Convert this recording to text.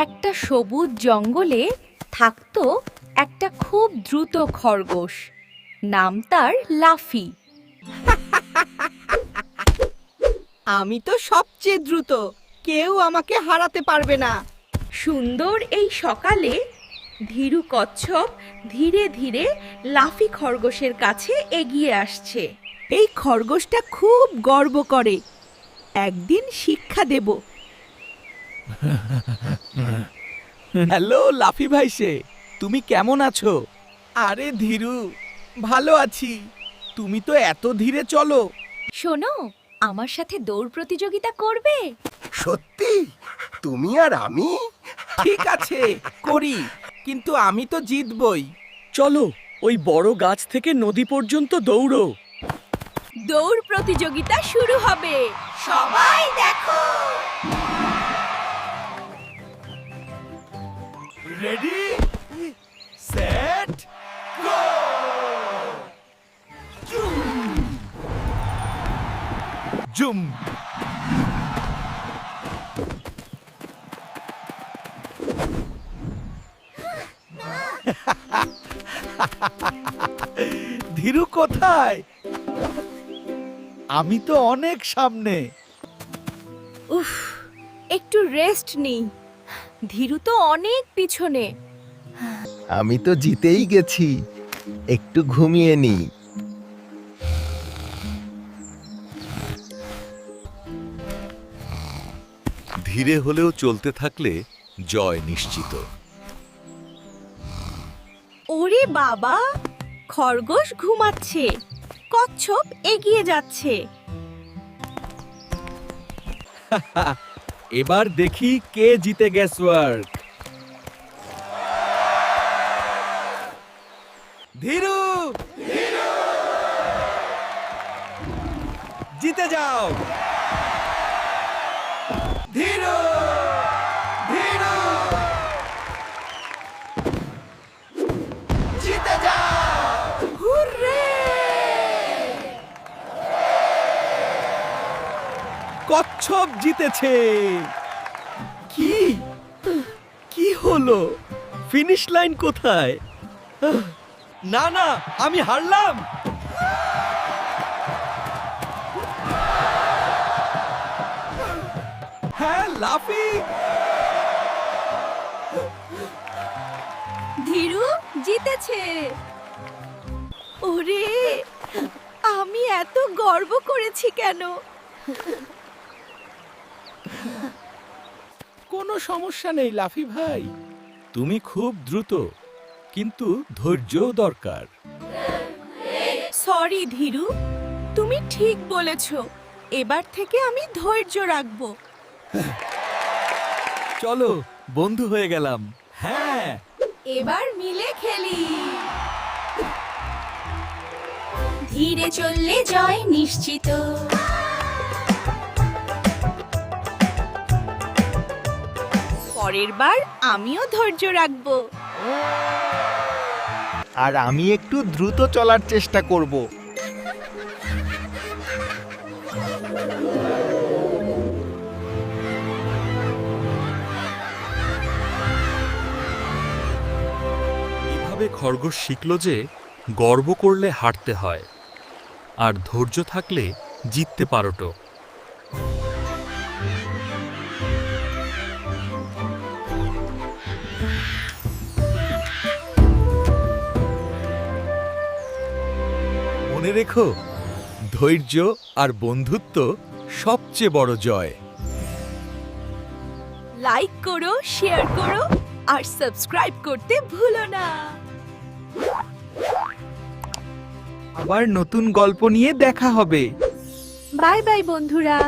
একটা সবুজ জঙ্গলে থাকতো একটা খুব দ্রুত খরগোশ। নাম তার লাফি। আমি তো সবচেয়ে দ্রুত, কেউ আমাকে হারাতে পারবে না। সুন্দর এই সকালে ধীরু কচ্ছপ ধীরে ধীরে লাফি খরগোশের কাছে এগিয়ে আসছে। এই খরগোশটা খুব গর্ব করে, একদিন শিক্ষা দেব। হ্যালো লাফি ভাইসে, তুমি কেমন আছো? আরে ধীরু, ভালো আছি। তুমি তো এত ধীরে চলো। শোনো, আমার সাথে দৌড় প্রতিযোগিতা করবে? সত্যি? তুমি আর আমি? ঠিক আছে, করি, কিন্তু আমি তো জিতবই। চলো, ওই বড় গাছ থেকে নদী পর্যন্ত দৌড়ো। দৌড় প্রতিযোগিতা শুরু হবে, সবাই দেখো। রেডি, সেট, গো! জুম! ধীরু কোথায়? আমি তো অনেক সামনে। উফ, একটু রেস্ট নিই। ধীরু তো অনেক পিছনে। আমি তো জিতেই গেছি, একটু ঘুমিয়ে নি। ধীরে হলেও চলতে থাকলে জয় নিশ্চিত। ওরে বাবা, খরগোশ ঘুমাচ্ছে, কচ্ছপ এগিয়ে যাচ্ছে। এবার দেখি কে জিতে গেসওয়ার্ক। ধীরু, জিতে যাও। ধীরু, ধীরু, জিতে যাও। হুররে! কচ্ছপ জিতেছে। কি কি হলো? ফিনিশ লাইন কোথায়? না না, আমি হারলাম। হ্যাঁ লাফি। ধীরু জিতেছে। ওরে, আমি এত গর্ব করেছি কেন? কোনো সমস্যা নেই লাফি ভাই, তুমি খুব দ্রুত, কিন্তু ধৈর্যও দরকার। সরি ধীরু, তুমি ঠিক বলেছো। এবার থেকে আমি ধৈর্য রাখবো। চলো, বন্ধু হয়ে গেলাম। হ্যাঁ, এবার মিলে খেলি। ধীরে চললে জয় নিশ্চিত। পরের বার আমিও ধৈর্য রাখবো। আর আমি একটু দ্রুত চলার চেষ্টা করব। এভাবে খরগোশ শিখল যে গর্ব করলে হারতে হয়, আর ধৈর্য থাকলে জিততে পারোটো। মনে রেখো, ধৈর্য আর বন্ধুত্ব সবচেয়ে বড় জয়। লাইক করো, শেয়ার করো আর সাবস্ক্রাইব করতে ভুলো না। আবার নতুন গল্প নিয়ে দেখা হবে। বাই বাই বন্ধুরা।